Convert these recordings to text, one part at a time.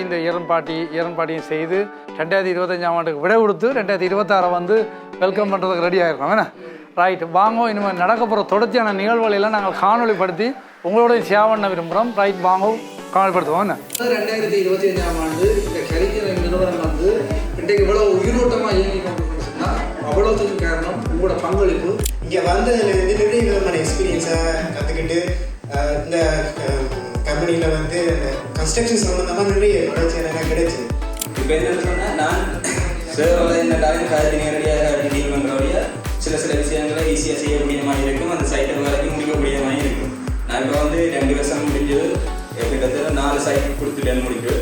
இந்த ஈரன்பாட்டியும் செய்து 2025ஆம் ஆண்டுக்கு விடை கொடுத்து 2026 வந்து வெல்கம் பண்ணுறதுக்கு ரெடி ஆகிருக்கோம் வேணா ரைட் வாங்கோ. இனிமேல் நடக்க போகிற தொடர்ச்சியான நிகழ்வுகளெல்லாம் நாங்கள் காணொலிப்படுத்தி உங்களோட ஷேர் பண்ண விரும்புகிறோம். ரைட் வாங்கோ காணொலிப்படுத்துவோம். என்ன 2025ஆம் ஆண்டு இந்த கலைஞர் நிறுவனம் வந்து இன்றைக்கு இவ்வளோ உயிரோட்டமாக இயங்கி கொண்டு சொன்னால் அவ்வளோத்துக்கு காரணம் உங்களோட பங்களிப்பு. இங்கே வந்து நிறைய விதமான எக்ஸ்பீரியன்ஸை கற்றுக்கிட்டு இந்த கம்பெனியில் வந்து கன்ஸ்ட்ரக்ஷன் சம்மந்தமாக நிறைய வளர்ச்சி எனக்கு கிடைச்சிது. இப்போ என்னென்னு சொன்னால் நான் சேவை இந்த காலத்து நேரடியாக டீல் பண்ணுறவரைய சில விஷயங்களை ஈஸியாக செய்யக்கூடிய மாதிரி இருக்கும். அந்த சைட்டு வரைக்கும் முடிக்கக்கூடிய மாதிரி இருக்கும். நான் இப்போ வந்து 2 வருஷம் முடிஞ்சது கிட்டத்தட்ட 4 சைட் கொடுத்துட்டேன் முடிக்கு.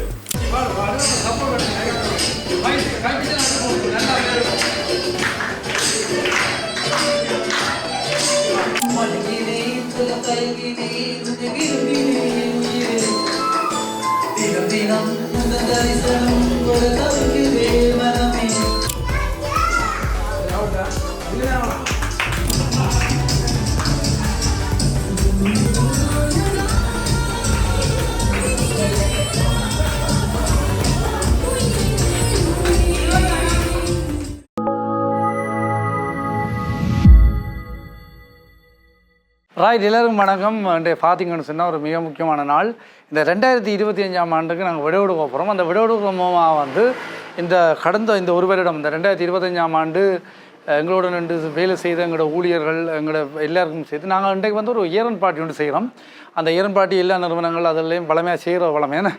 ரைட் எல்லாருக்கும் வணக்கம். பார்த்தீங்கன்னு சொன்னால் ஒரு மிக முக்கியமான நாள். இந்த 2025ஆம் ஆண்டுக்கு நாங்கள் விடை கொடுக்க போகிறோம். அந்த விடை கொடுக்கமாக வந்து இந்த ஒரு வருடம் இந்த 2025ஆம் ஆண்டு எங்களோட நின்று வேலை செய்த எங்களோட ஊழியர்கள் எங்களோட எல்லாருக்கும் சேர்த்து நாங்கள் இன்றைக்கு வந்து ஒரு ஈரன் பார்ட்டி ஒன்று செய்கிறோம். அந்த ஈரன் பார்ட்டி எல்லா நிறுவனங்கள் அதெல்லாம் வளமையாக செய்கிற வளமையான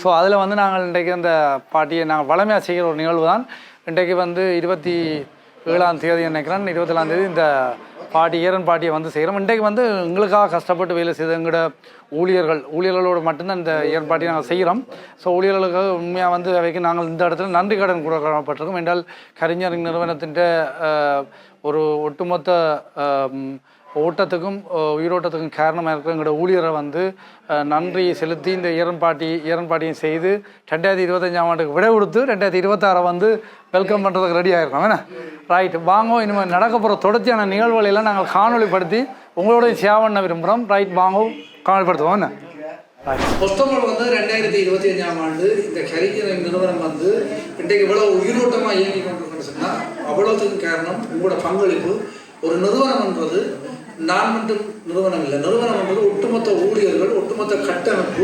ஸோ அதில் வந்து நாங்கள் இன்றைக்கு அந்த பார்ட்டியை நாங்கள் வளமையாக செய்கிற ஒரு நிகழ்வு தான். இன்றைக்கு வந்து 27ஆம் தேதி நினைக்கிறேன், 27ஆம் தேதி இந்த ஈரன் பார்ட்டியை வந்து செய்கிறோம். இன்றைக்கு வந்து எங்களுக்காக கஷ்டப்பட்டு வேலை செய்த எங்களோட ஊழியர்களோடு மட்டும்தான் இந்த ஈரன் பார்ட்டியை நாங்கள் செய்கிறோம். ஸோ ஊழியர்களுக்கு உண்மையாக வந்து அவைக்கு நாங்கள் இந்த இடத்துல நன்றி கடன் கொடுக்கப்பட்டிருக்கோம். என்றால் கலைஞர் நிறுவனத்தின் ஒரு ஒட்டுமொத்த ஓட்டத்துக்கும் உயிரோட்டத்துக்கும் காரணமாக இருக்கிற எங்களோட ஊழியரை வந்து நன்றி செலுத்தி இந்த ஈரன் பார்ட்டியும் செய்து 2025ஆம் ஆண்டுக்கு விடை கொடுத்து 2026 வந்து வெல்கம் பண்ணுறதுக்கு ரெடி ஆகிருக்கோம் வேணா ரைட் வாங்கோ. இனிமேல் நடக்க போகிற தொடர்ச்சியான நிகழ்வுகளெல்லாம் நாங்கள் காணொலிப்படுத்தி உங்களோட ஷேர் பண்ண விரும்புகிறோம். ரைட் வாங்கோ காணொலிப்படுத்துவோம். என்ன மொத்தமாக வந்து 2025ஆம் ஆண்டு இந்த கலைஞர் நிறுவனம் வந்து இன்றைக்கு இவ்வளோ உயிரோட்டமாக இயங்கி கொண்டிருக்கணும்னு சொன்னால் அவ்வளோத்துக்கு காரணம் உங்களோட பங்களிப்பு. ஒரு நிறுவனம்ன்றது நான் மட்டும் நிறுவனம் இல்லை, நிறுவனம்ன்றது ஒட்டுமொத்த ஊழியர்கள், ஒட்டுமொத்த கட்டமைப்பு,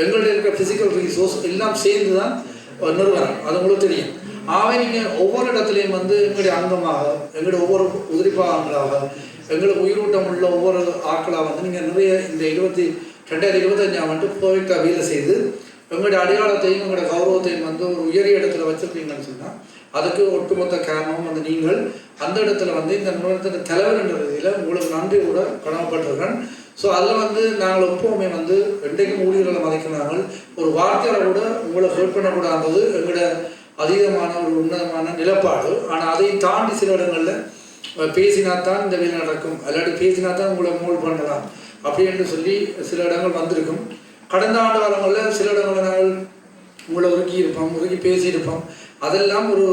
எங்களுடைய இருக்கிற ஃபிசிக்கல் ரிசோர்ஸ் எல்லாம் சேர்ந்து தான் நிறுவனம். அது உங்களுக்கு தெரியும். ஆகவே நீங்கள் ஒவ்வொரு இடத்துலையும் வந்து எங்களுடைய அங்கமாக, எங்களுடைய ஒவ்வொரு உதிரிப்பாகங்களாக, எங்களுக்கு உயிரோட்டம் உள்ள ஒவ்வொரு ஆக்களாக வந்து நீங்கள் நிறைய இந்த 2025ஆம் ஆண்டு பர்ஃபெக்டாக வேலை செய்து எங்களுடைய அடையாளத்தையும் எங்களுடைய கௌரவத்தையும் வந்து ஒரு உயரிய இடத்துல வச்சுருக்கீங்கன்னு சொன்னால் அதுக்கு ஒட்டுமொத்த காரணமும் வந்து நீங்கள் அந்த இடத்துல வந்து இந்த நிறுவனத்தின் தலைவர் என்ற ரீதியில் உங்களுக்கு நன்றி கூட கடமைப்பட்டிருக்கேன். ஸோ அதில் வந்து நாங்கள் எப்போவுமே வந்து என்றைக்கும் ஊழியர்களை மதிக்கிறாங்க. ஒரு வார்த்தையில் கூட உங்களை ஹெல்ப் பண்ணக்கூடாது எங்களோட அதீதமான ஒரு உன்னதமான நிலப்பாடு. ஆனால் அதை தாண்டி சில இடங்களில் பேசினாத்தான் இந்த வேலை நடக்கும், அல்லாட்டி பேசினாத்தான் உங்களை மோல்ட் பண்ணலாம் அப்படி என்று சொல்லி சில இடங்கள் வந்திருக்கும். கடந்த ஆண்டு காலங்களில் சில இடங்களில் நாங்கள் உங்களை உருக்கி பேசியிருப்போம். அதெல்லாம் ஒரு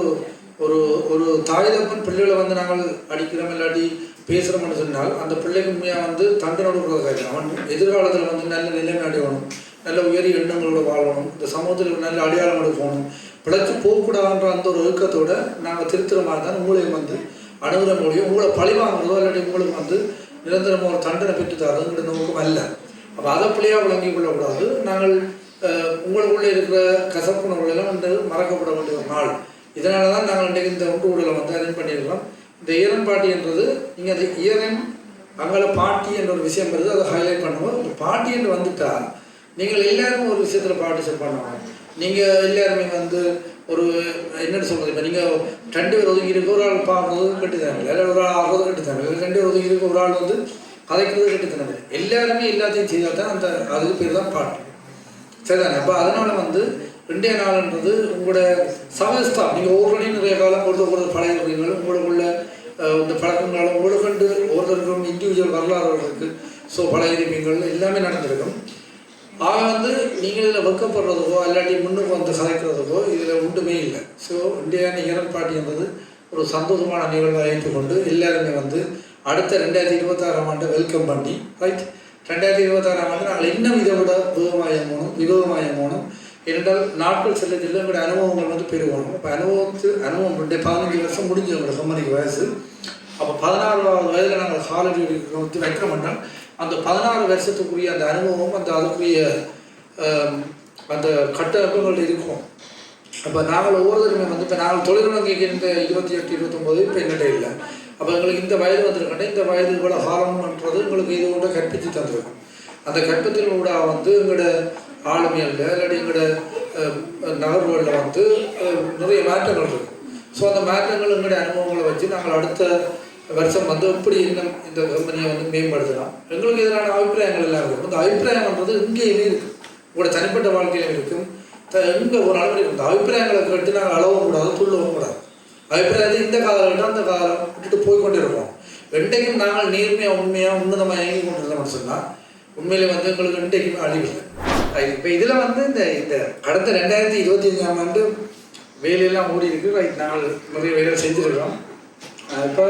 ஒரு ஒரு தாய்தப்பன் பிள்ளைகளை வந்து நாங்கள் அடிக்கிறோம் இல்லாட்டி பேசுகிறோம்னு சொன்னால் அந்த பிள்ளைக்கு உண்மையாக வந்து தண்டனை கொடுக்குறதுக்காக அவன் எதிர்காலத்தில் வந்து நல்ல நிலைமை அடையணும், நல்ல உயரிய எண்ணங்களோடு வாழணும், இந்த சமூகத்தில் நல்ல அடையாளங்களோடு போகணும், பிழைச்சி போகக்கூடாதுன்ற அந்த ஒரு இயக்கத்தோடு நாங்கள் திருத்துற மாதிரி தான் உங்களையும் வந்து அணுகிற முடியும். உங்களை பழிவாங்குறதோ இல்லாட்டி உங்களுக்கு வந்து நிரந்தரமாக ஒரு தண்டனை பெற்று தரதுங்கிற நோக்கம் அல்ல. அப்போ அதை பிள்ளையாக விளங்கி கொள்ளக்கூடாது. நாங்கள் உங்களுக்குள்ளே இருக்கிற கசப்புணர்வுகளெல்லாம் வந்து மறக்கப்பட வேண்டிய ஒரு நாள். இதனால தான் நாங்கள் இன்றைக்கு இந்த ஒன்று ஊழலை வந்து அரேஞ்ச் பண்ணியிருக்கிறோம். இந்த ஈரன் பார்ட்டி என்றது நீங்கள் அந்த ஈரன் அங்கே பாட்டி என்ற ஒரு விஷயம் வருது, அதை ஹைலைட் பண்ணுவோம். ஒரு பாட்டி என்று வந்துட்டால் நீங்கள் எல்லாருமே ஒரு விஷயத்தில் பார்ட்டிசிபேட் பண்ணுவாங்க. நீங்கள் எல்லாருமே வந்து ஒரு என்னென்னு சொல்கிறது, இப்போ நீங்கள் 2 பேர் ஒதுங்கி இருக்க ஒரு ஆள் பார்க்குறது கட்டுத்தாங்க, இல்லை ஒரு ஆள் ஆகிறது கட்டுத்தாங்க, இல்லை 2 பேர் ஒதுங்கி இருக்க ஒரு ஆள் வந்து கதைக்கிறது கட்டுத்தாங்க. எல்லாருமே எல்லாத்தையும் செய்தால் தான் அந்த அதுக்கு பேர் தான் பாட்டி. சரிதானே? அப்போ அதனால் வந்து இன்றைய நாள்ன்றது உங்களோட சமஸ்தா நீங்கள் ஒவ்வொரு நிறைய காலம் ஒருத்தர் பழகிறீர்கள். உங்களுக்குள்ள இந்த பழக்கங்களால் உங்களுக்கு கண்டு ஒருத்தருக்கும் இண்டிவிஜுவல் வரலாறு இருக்குது. ஸோ பழகிருப்பீங்கள் எல்லாமே நடந்திருக்கும். ஆக வந்து நீங்கள் இதில் வெக்கப்படுறதுக்கோ இல்லாட்டி முன்னுக்கு வந்து கலைக்கிறதுக்கோ இதில் ஒன்றுமே இல்லை. ஸோ இன்றைய ஈரன் பார்ட்டி என்பது ஒரு சந்தோஷமான நிகழ்வை ஏற்றுக்கொண்டு எல்லாருமே வந்து அடுத்த 2026ஆம் ஆண்டு வெல்கம் பண்ணி ரைட் 2026ஆம் ஆண்டு நாங்கள் இன்னும் இதை விட விவேகமாயம் போகணும். ஏனென்றால் நாட்கள் செல்ல செல்ல எங்களோட அனுபவங்கள் வந்து பெருகணும். இப்போ அனுபவம் 15 வருஷம் முடிஞ்சு எங்களோட கம்பெனிக்கு வயசு. அப்போ 16வது வயதில் நாங்கள் ஹாலிடே வந்து வைக்கிறோம்னா அந்த 16 வருஷத்துக்குரிய அந்த அனுபவம் அதுக்குரிய அந்த கட்டமைப்புகள் இருக்கும். அப்போ நாங்கள் ஒவ்வொருத்தருமே வந்து இப்போ நாங்கள் தொழில்நுட்பம் இந்த 28, 29 இப்போ எங்கிட்ட இல்லை. அப்போ எங்களுக்கு இந்த வயது வந்திருக்கேன். இந்த வயது இவ்வளோ காலம்ன்றது எங்களுக்கு இது கூட கற்பித்து தந்திருக்கும். அந்த கற்பத்தில் கூட வந்து எங்களோட ஆளுமையில் இல்லாட்டி எங்களோட நகர்வுகளில் வந்து நிறைய மாற்றங்கள் இருக்கும். ஸோ அந்த மாற்றங்கள் எங்களுடைய அனுபவங்களை வச்சு நாங்கள் அடுத்த வருஷம் வந்து எப்படி இன்னும் இந்த கம்பெனியை வந்து மேம்படுத்தலாம். எங்களுக்கு எதிரான அபிப்பிராயங்கள் எல்லாம் இருக்கும். இந்த அபிப்பிராயம்ன்றது இங்கேயுமே இருக்கும், உங்களோட தனிப்பட்ட வாழ்க்கையிலும் இருக்கும். எங்கே ஒரு அளவில் இருக்கும். இந்த அபிப்பிராயங்களை கேட்டு நாங்கள் அளவும் கூடாது, துள்ளவும் கூடாது. அபிப்பிராயத்தை இந்த காலம் விட்டால் அந்த காலம் விட்டுட்டு போய்கொண்டே இருப்போம். ரெண்டைக்கும் நாங்கள் நேர்மையாக உண்மையாக உன்னதமாக இயங்கி கொண்டிருந்தோம்னு சொன்னால் உண்மையிலே வந்து எங்களுக்கு ரெண்டைக்குமே அழிவில்லை. இப்போ இதில் வந்து இந்த அடுத்த 2025ஆம் ஆண்டு வேலையெல்லாம் ஓடி இருக்கு. நாங்கள் நிறைய வேலை செஞ்சுருக்கோம். இப்போ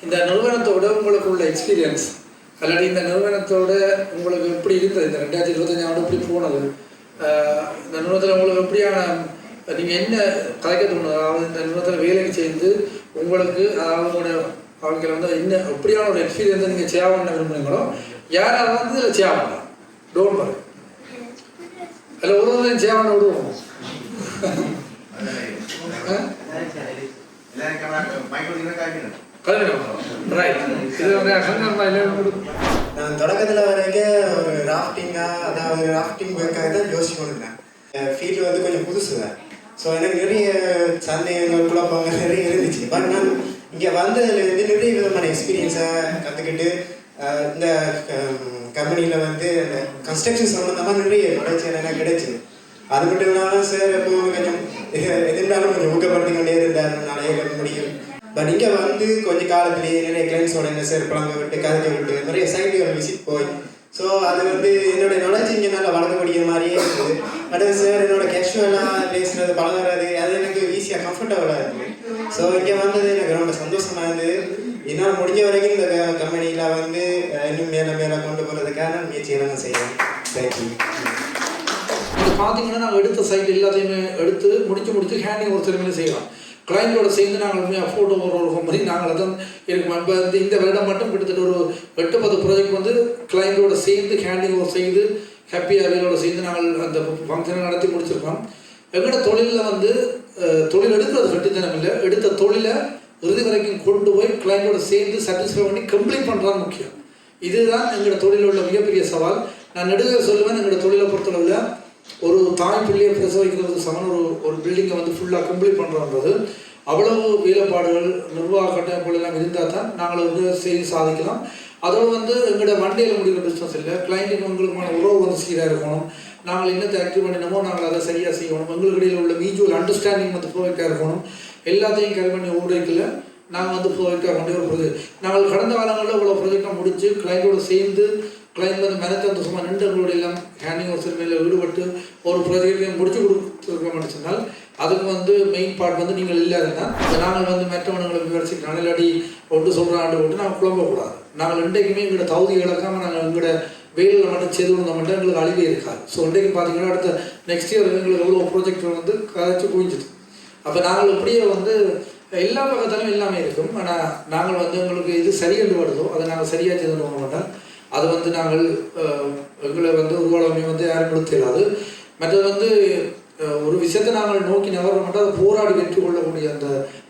இந்த நிறுவனத்தோட உங்களுக்கு உள்ள எக்ஸ்பீரியன்ஸ் அல்லாட்டி இந்த நிறுவனத்தோட உங்களுக்கு எப்படி இருந்தது, இந்த 2025ஆம் ஆண்டு எப்படி போனது, இந்த நிறுவனத்தில் உங்களுக்கு எப்படியான நீங்கள் என்ன கலைக்க தோணுது, அதாவது இந்த நிறுவனத்தில் வேலைக்கு சேர்ந்து உங்களுக்கு அதாவது உங்களோட வாழ்க்கையில் வந்து என்ன எப்படியான ஒரு எக்ஸ்பீரியன்ஸை நீங்கள் சேவ் பண்ண விரும்புகிறீங்களோ யாராவது வந்து இதில் சேவ் பண்ணலாம். டோன்ட் வரி, அதில் ஒரு சேவ் பண்ண விடுவோம். நான் தொடக்கத்தில் வரைக்கும் ஒரு ராஃப்டிங்காக அதாவது ராஃப்டிங் ஒர்க்காக தான் யோசிச்சுக்கொண்டிருந்தேன். ஃபீல்டு வந்து கொஞ்சம் புதுசு தான். ஸோ எனக்கு நிறைய சந்தேகங்கள் குழப்பங்கள் நிறைய இருந்துச்சு. பட் நான் இங்கே வந்ததுலேருந்து நிறைய விதமான எக்ஸ்பீரியன்ஸை கற்றுக்கிட்டு இந்த கம்பெனியில் வந்து அந்த கன்ஸ்ட்ரக்ஷன் சம்மந்தமாக நிறைய நாலேஜ் எனக்கு கிடைச்சிது. அது மட்டும் இல்லாமல் சார் எப்போவும் கொஞ்சம் எதிர்ந்தாலும் கொஞ்சம் ஊக்கப்படுத்தி கொண்டே இருந்தார், நிறைய முடியும். பட் இங்கே வந்து கொஞ்சம் காலத்திலேயே நிறைய கிளைண்ட்ஸோட என்ன சார் பழங்க விட்டு கதைக்க விட்டு நிறைய சைட்டுகள் விசிட் போய் ஸோ அது வந்து என்னுடைய நாலேஜ் இங்கே நல்லா வளர்க்கக்கூடிய மாதிரியே இருக்குது. அடுத்து சார் என்னோட கேஷுவலாக பேசுகிறது பழகிறது அது எனக்கு ஈஸியாக கம்ஃபர்டபுளாக இருக்குது. ஸோ இங்கே வந்தது எனக்கு ரொம்ப சந்தோஷமாக இருந்தது. என்னால் முடிஞ்ச வரைக்கும் இந்த கம்பெனியில் வந்து இன்னும் மேலே கொண்டு போகிறதுக்கான முயற்சியை நாங்கள் செய்வோம். தேங்க்யூ. இது பார்த்தீங்கன்னா நாங்கள் எடுத்த சைட் எல்லாத்தையுமே எடுத்து முடிச்சு ஹேண்டிங் ஒரு சிறுமையை செய்யலாம். கிளைண்டோட சேர்ந்து நாங்கள் உண்மையாக ஃபோட்டோ ஒரு கம்பெனி நாங்கள் தான் இருக்கும். இப்போ இந்த வருடம் மட்டும் கிட்டத்தட்ட ஒரு 8-10 ப்ராஜெக்ட் வந்து கிளைண்டோட சேர்ந்து ஹேண்டிங் ஓவர் செய்து ஹாப்பியாக வேலோட சேர்ந்து நாங்கள் அந்த ஃபங்க்ஷனை நடத்தி முடிச்சிருக்கோம். எங்களோட தொழிலில் வந்து தொழில் எடுக்கிறது கட்டித்தனம் இல்லை, எடுத்த தொழிலை இறுதி வரைக்கும் கொண்டு போய் கிளைண்டோட சேர்ந்து சாட்டிஸ்ஃபை பண்ணி கம்ப்ளீட் பண்ணுறது முக்கியம். இதுதான் எங்களோட தொழிலில் உள்ள மிகப்பெரிய சவால். நான் நெடுக சொல்லுவேன், எங்களோட தொழிலை பொறுத்தளவில் ஒரு தாய் பிள்ளையை பிரசவிக்கிறது சமன் ஒரு பில்டிங்கை வந்து ஃபுல்லாக கம்ப்ளீட் பண்ணுறோன்றது அவ்வளவு வேலைப்பாடுகள் நிர்வாக கட்டமைப்புகள் எல்லாம் இருந்தால் தான் நாங்கள் வந்து செய்து சாதிக்கலாம். அதோடு வந்து எங்களோட வண்டியில் முடிகிற பிஸ்னஸ் இல்லை, கிளைண்ட்டுக்கு எங்களுக்குமான உறவு வந்து சீராக இருக்கணும். நாங்கள் என்னத்தை ஆக்டிவ் பண்ணினோமோ நாங்கள் அதை சரியாக செய்யணும். எங்களுக்கு இடையில் உள்ள மியூச்சுவல் அண்டர்ஸ்டாண்டிங் வந்து ப்ரொவைட்டாக இருக்கணும். எல்லாத்தையும் கரை பண்ணி ஓடிக்கல நாங்கள் வந்து ப்ரொவைட்டாக கொண்டே ஒரு ப்ரொஜெக்ட் நாங்கள் கடந்த காலங்களில் இவ்வளோ ப்ரொஜெக்டாக முடித்து கிளைண்டோடு சேர்ந்து கிளைண்ட் வந்து மெனத்தந்து சும்மா நின்று எங்களுடைய எல்லாம் ஹேண்டிங் ஒரு சிறுமையில் ஈடுபட்டு ஒரு ப்ராஜெக்டையும் முடிச்சு கொடுத்துருக்க மாட்டேச்சுனால் அதுக்கு வந்து மெயின் பார்ட் வந்து நீங்கள் இல்லாதுன்னா நாங்கள் வந்து மற்றவங்களை விவரிச்சுட்டு இல்லாட்டி ஒன்று சொல்கிறாண்டு விட்டு நாங்கள் குழம்பக்கூடாது. நாங்கள் இன்றைக்குமே எங்களோட தகுதி இழக்காமல் நாங்கள் எங்களோட வெயிலில் மட்டும் செய்து கொடுத்த மட்டும் எங்களுக்கு அழிவே இருக்காது. ஸோ இன்றைக்கு பார்த்தீங்கன்னா அடுத்த நெக்ஸ்ட் இயர் எங்களுக்கு எவ்வளோ ப்ராஜெக்ட் வந்து கதைச்சு குவிஞ்சிது. அப்போ நாங்கள் இப்படியே வந்து எல்லா பக்கத்தாலும் எல்லாமே இருக்கும். ஆனால் நாங்கள் வந்து எங்களுக்கு இது சரியென்று வருதோ அதை நாங்கள் சரியாக செய்து கொடுக்க மாட்டோம். அது வந்து நாங்கள் எங்களை வந்து உருவாளமே வந்து யாரும் கொடுத்துடாது. மற்றது வந்து ஒரு விஷயத்தை நாங்கள் நோக்கி நகர மட்டும் அதை போராடி வெற்றி கொள்ளக்கூடிய அந்த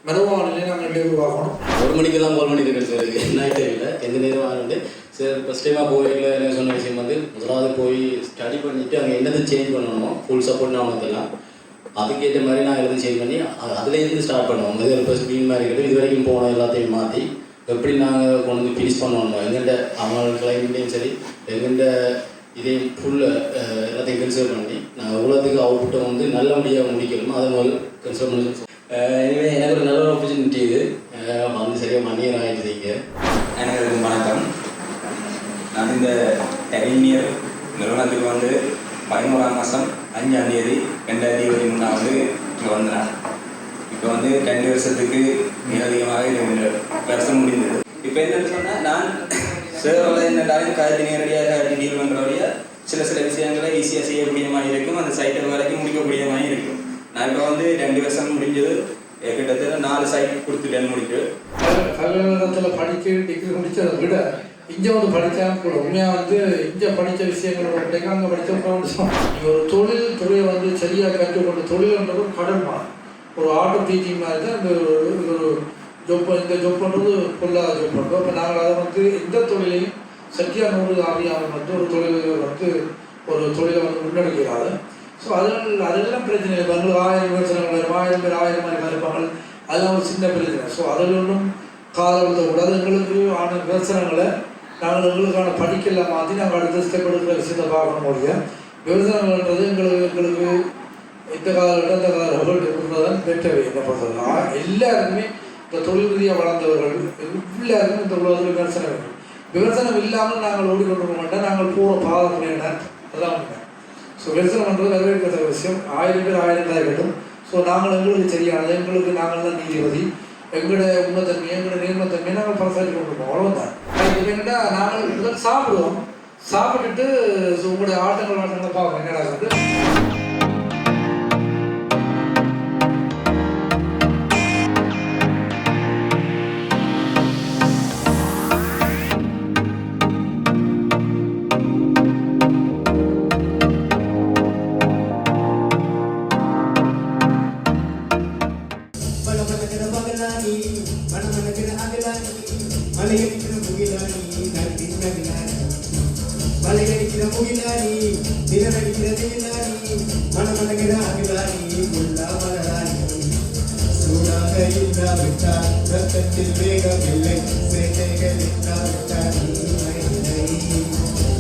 மனோபாவனையிலே நாங்கள் உருவாக்கணும். 1 மணிக்கெல்லாம் 4 மணி இருக்கு சார், நைட் டைமில் எந்த நேரம் ஆகுது சார். ஃபஸ்ட் டைமாக போகல என்ன சொன்ன விஷயம் வந்து முதலாவது போய் ஸ்டடி பண்ணிவிட்டு அங்கே என்னது சேஞ்ச் பண்ணணுமோ ஃபுல் சப்போர்ட் நான் உனக்கெல்லாம் அதுக்கேற்ற மாதிரி நான் எல்லாத்தையும் சேஞ்ச் பண்ணி அதுலேருந்து ஸ்டார்ட் பண்ணுவோம். முதல் ஃபஸ்ட் மீன் மாதிரி கிட்ட இது வரைக்கும் போனோம் எல்லாத்தையும் மாற்றி எப்படி நாங்கள் கொண்டு வந்து ஃபினிஷ் பண்ணணும். எங்கள்கிட்ட அவங்க கிளைண்ட்டையும் சரி எங்கள்கிட்ட இதையும் ஃபுல்லு எல்லாத்தையும் கன்சிடர் பண்ணி நாங்கள் உலகத்துக்கு அவுட்புட்டை வந்து நல்லபடியாக முடிக்கணுமோ அதை முதல் கன்சிடர் பண்ணி. எனவே எனக்கு ஒரு நல்ல ஒரு ஆப்பர்ச்சுனிட்டி இது வந்து சரியாக மணியர் ஆகிடுது. இங்கே எனக்கு வணக்கம். நான் இந்த டெக்னியர் நிறுவனத்துக்கு வந்து 11ஆம் மாதம் 5ஆம் தேதி 2023 இங்கே வந்தேன். இப்போ வந்து 2 வருஷத்துக்கு மேலதிகமாக 2 வருஷம் முடிந்தது. இப்போ என்னென்னு சொன்னால் நான் சேரோட என்ன டாலையும் காய்ச்சி நேரடியாக டீல் பண்ணுறவரைய சில விஷயங்களை ஈஸியாக செய்யக்கூடிய மாதிரி இருக்கும், அந்த சைட்டை வரைக்கும் முடிக்கக்கூடிய மாதிரி இருக்கும். நான் இப்போ வந்து 2 வருஷம் முடிஞ்சது, கிட்டத்தட்ட 4 சைட் கொடுத்துட்டேன்னு முடிச்சு. கல்யாணத்தில் படிக்க டிகிரி முடிச்சதை விட இங்கே வந்து படித்தா கூட உண்மையாக வந்து இங்கே படித்த விஷயங்களோட பிள்ளைங்க அங்கே படித்த நீங்கள் ஒரு தொழில் துறையை வந்து சரியாக கற்றுக்கொண்ட தொழில்ன்றது ஒரு கடன்மா, ஒரு ஆட்டோ டீச்சிங் மாதிரி தான் இந்த ஒரு ஜொப். இந்த ஜொப் பண்ணுறது பொருளாதார ஜொப் பண்ணுறோம். இப்போ நாங்கள் அதை வந்து எந்த தொழிலையும் சத்தியாக 100 அறியாமல் வந்து ஒரு தொழிலை வந்து முன்னெடுக்கிறாரு. ஸோ அதெல்லாம் பிரச்சனை இல்லை. எங்களுக்கு 1000 விமர்சனங்கள் வரும், 1000 பேர் 1000 மாதிரி இருப்பாங்க, அதெல்லாம் ஒரு சின்ன பிரச்சனை. ஸோ அதில் ஒன்றும் காதல் கூடாது. எங்களுக்கு ஆன விமர்சனங்களை நாங்கள் எங்களுக்கான படிக்கலாம் மாற்றி நாங்கள் அடுத்த ஸ்டெப் எடுக்கிற விஷயத்தை பார்க்கணும். முடியும் விமர்சனங்கள்ன்றது எங்களுக்கு இந்த காலகட்டம் அந்த காலகட்டம் இருக்கிறதான் பெற்றவை. என்ன பண்ணுறது, எல்லாருக்குமே இந்த தொழில் ரீதியாக வளர்ந்தவர்கள் எல்லாருக்குமே இந்த உலகத்தில் விமர்சனம் வேண்டும். விமர்சனம் இல்லாமல் நாங்கள் ஓடிக்கொண்டு மாட்டோம், நாங்கள் போகிற பாதமுறையின அதுதான் உண்மை. ஸோ விமர்சனம் பண்ணுறது வரவேற்கிற விஷயம். 1000 பேர் 1000 கட்டும். ஸோ நாங்கள் எங்களுக்கு சரியானது, எங்களுக்கு நாங்கள் தான் நீதிபதி, எங்களோட உண்மைத்தன்மையை எங்களோட நேர்மத்தன்மையை நாங்கள் பரசாட்டி கொண்டிருப்போம். அவ்வளோதான். இது என்னென்னா நாங்கள் முதல் சாப்பிடுவோம், சாப்பிட்டுட்டு உங்களுடைய ஆட்டங்களை பார்ப்போம் என்னடா வந்து மலையடிக்கிற முகிலானி, தினடிக்கிற திகிலானி, மனமனகிற அகிலானி, முல்லா மலரானி. சூடாக இல்லாவிட்டால் ரத்தத்தில் வேகமில்லை, சேட்டைகள் இல்லாவிட்டால்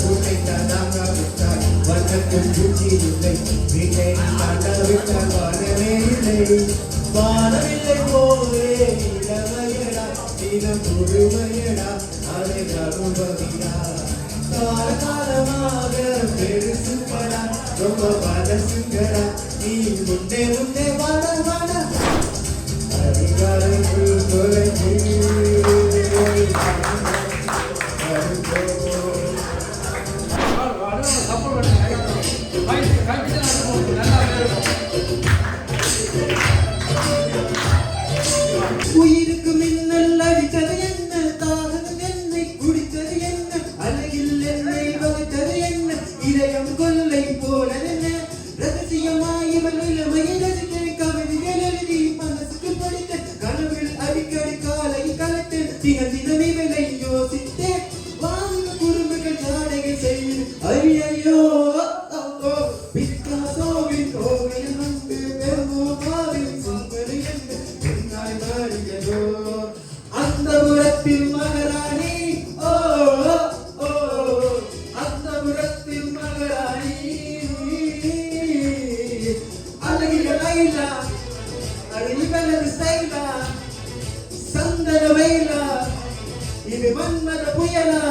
கூட்டைத்தான் தாங்காவிட்டால் வண்ணத்தில் பூச்சி இல்லை, வீட்டை தாண்டாவிட்டால் வானமே இல்லை. வானவில்லை போலே இளமையடா, தினம் முழுமையடா, அதை அனுபவிடா. காலகாலமாக பெருசுங்கடா, ரொம்ப வளசுங்கடா, நீ முன்னே முன்னே வாட வாட அதிகாலைக்குள் தொலைச்சி உயிருக்கு மின்னல் அடித்தது என்ன, தாகது என்னை குடித்தது என்ன, அழகில் என்னை வகுத்தது என்ன, இதயம் கொல்லை போல என்ன, ரகசியமாய் இவள் இளமையை ரசிக்க கவிதைகள் எழுதி மனசுக்கு படித்த, கனவில் அடிக்கடி காலை கலட்டு தினம் தினம் இவளை யோசித்தேன், வாங்க குறும்புகள் ஜாடைகள் செய்து ஐயோ பிக்காசோவின் ஓவியம் வந்து பெருமோகாவின் சுங்கரி என்று பின்னாய் மாறியதோ அந்த புறத்தில் மகராணி. ஓ ஓ அந்த புறத்தில் மகராணி, அழகிய லைலா, அழகிவளது ஸ்டைலா, சந்தன வெயிலா, இது மன்மத புயலா,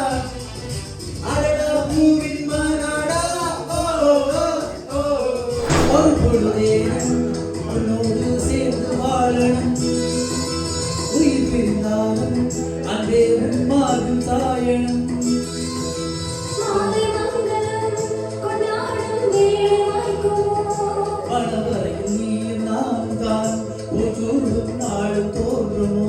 அடடா பூவின் மாநாடா. ஓ ஓ ஒரு பொழுதே உன்னோடு சேர்ந்து வாழணும், உயிர் பிரிந்தாலும் அன்பே உன்மார்பில் சாயணும். பணவரையில் நீயும் நானும் தான் ஒவ்வொரு நாளும் தோன்றுமோ.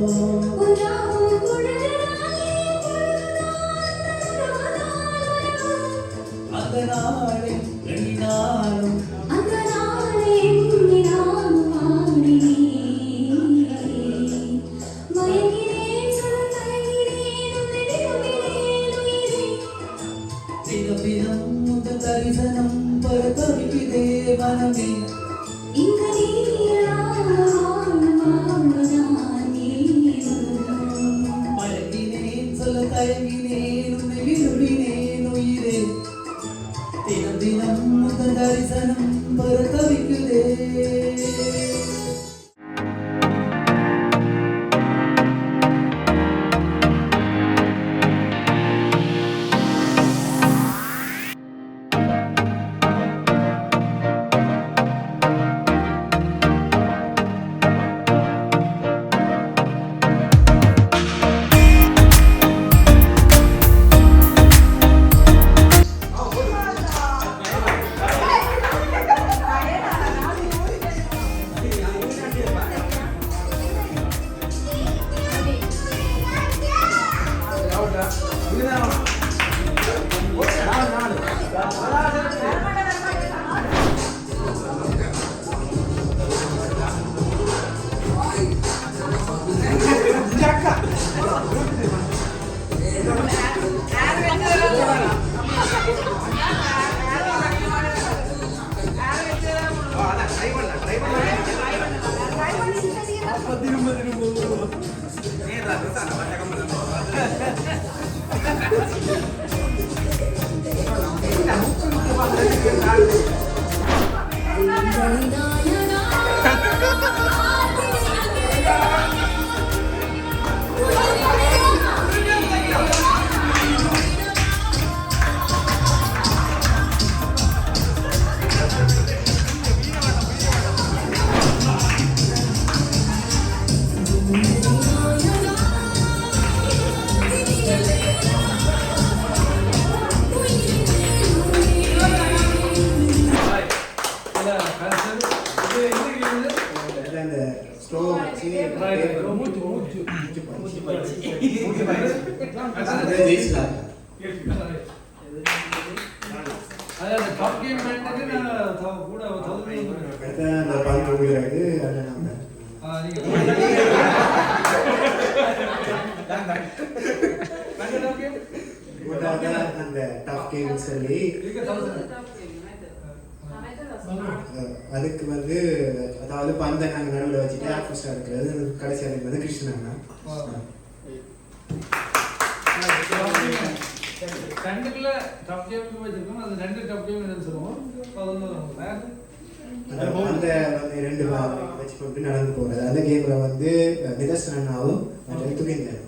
வச்சு ஜெயிச்சலாம். அதாவது டாப் கேம் மேட்ச்க்கு நான் கூட அடுத்த அந்த பந்து ஊழியருக்கு அதில் நம்ம அந்த டாப் கேம் சொல்லி அதுக்கு வந்து அதாவது பந்தை நாங்கள் நடுவில் வச்சுட்டு ஆப்போசிட்டாக இருக்கிறது கடைசி அதுக்கு வந்து கிருஷ்ணன் ரெண்டுக்குள்ள டாப் கேமுக்கு வச்சிருக்கோம். அது 2 டாப் கேம் சொல்லுவோம். அந்த வந்து 2 வச்சு கொண்டு நடந்து போகிறது. அந்த கேமில் வந்து நிதர்சனாவும் துகிந்தன்